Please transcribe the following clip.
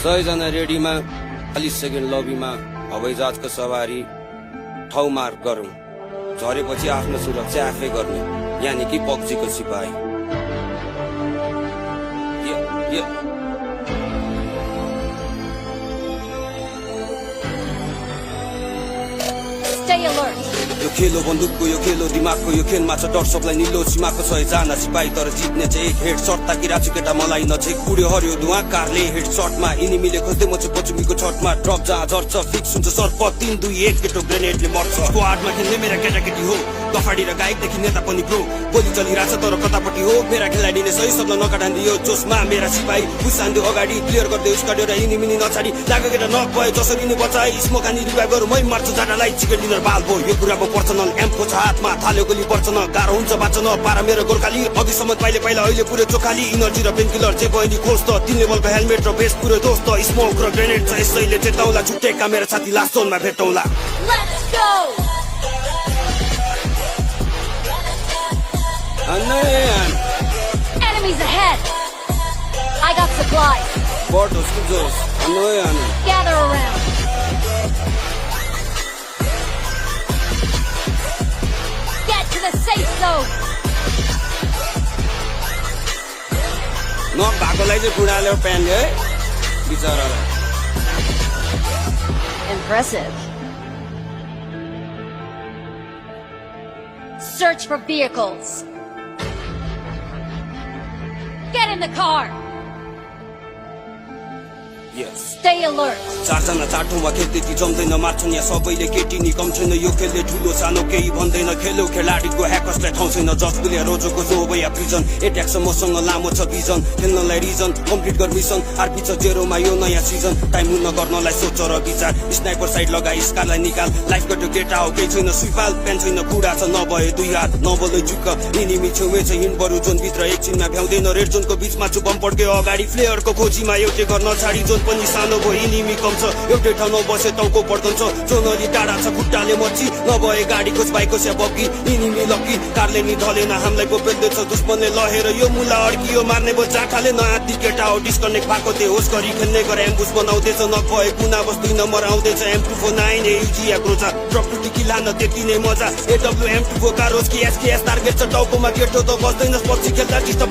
100 जना रेडीमा 40 सेकेन्ड लबीमा हवाईजहाजको सवारी ठाउँ मार्क गरौँ झरेपछि आफ्नो सुरक्षा आफै गर्ने यानि कि पक्जीको सिपाही Stay alert. यो खेलो बन्दुकको यो खेलो दिमागको यो खेलमा छ डर सबलाई निलो सीमाको 100 जना सिपाही तर जित्ने चाहिँ एक हेड सर्ट ताकि राछु केटा मलाई नछेक उड्यो हरियो धुवा कारले हेड सर्टमा इनिमीले खोज्दै म चाहिँ पचुमीको छटमा ड्रप जहाँ झर्छ फिक्स हुन्छ सर्प 3 2 1 केटो ग्रेनेडले मर्छ स्क्वाडमा खेल्ने मेरा केटाकेटी हो गफाडी र गायकदेखि नेता पनि ब्रो गोली चलिरहेछ तर कतापट्टि हो मेरा खेलाडीले सही शब्द नकाटान्दियो जोसमा मेरा सिपाही उसान्दियो अगाडि क्लियर गर्दै उसकाड्यो र इनिमी नछाडी लाग्यो केटा नक भयो जसरी नै बचाए स्मोकानी रिभाइभ गरौँ मै मार्छु जाडालाई चिकन डिनर बाल भयो यो कुराको पर्सनल एमको छ हातमा थाल्यो गोली पर्छ न गाह्रो हुन्छ बाँच्न पारा मेरो गोर्खाली अघिसम्म पाइले पहिला अहिले पुरै चोखाली इनर्जी र पेनकिलर जे भयो नि खोज त 3 लेभलको हेलमेट र बेस्ट पुरै दोस्त स्मोक र ग्रेनेड छ यसैले चेताउला छुट्टेका मेरो साथी लास्ट जोनमा भेटौँला Let's go. Enemies ahead. I got supplies. Gather around. Get to the safe zone. नक भएकोलाई चाहिँ बुढाले प्यान्ट है बिचरालाई Impressive. Search for vehicles. Get in the car. Yes Stay alert. 4 जना चाटोमा खेल त्यति जम्दैन मार्छन् यहाँ सबैले केटी नि कम छैन यो खेलले ठुलो सानो केही भन्दैन खेलो खेलाडीको ह्याकर्सलाई ठाउँ छैन जज प्लेयर रोजोको जो या प्रिजन एट्याक छ मसँग लामो छ भिजन खेल्नलाई रिजन कम्प्लिट गर्न मिसन आरपी छ जेरोमा यो नयाँ सिजन टाइम हुन गर्नलाई सोच र विचार स्नाइपर साइड लगाई स्कारलाई निकाल लाइफ कटो केटा हो केही छैन सुइपाल पेन छैन खुडा छ नभए 2 हात नबोलै जुक इनिमी छेउमै छ हिँड बरु जोन भित्र एकछिनमा भ्याउँदैन रेड जोनको बीचमा छु बम पड्क्यो अगाडि प्लेयरको खोजीमा एउटै गर्न छाडी जोन पनि सानो भयो इनिमी कम छ एउटै ठाउँमा बसे टाउको पड्कन्छ जोनली टाढा छ खुट्टाले मर्ची नभए गाडीको बाइकको स्या बग्गी इनिमी लक्की कारले नि ढलेन हामीलाई गोपेल्दैछ दुश्मनले लहेर यो मुला अड्कियो मार्ने बो जाठाले नयाँ केटा हो डिस्कनेक्ट भएको त्यो होस गरी खेल्ने गरे एम्बुस बनाउँदैछ नभए कुना बस्दै नम्बर आउँदैछ M249 एयुजिया क्रोजा ड्रप टु टिकी लान त्यति नै मजा AWM2 कारोज कि एसकेएस टार्गेट छ टाउकोमा गेटो त बस्दैन पछि खेल्दा डिस्टर्ब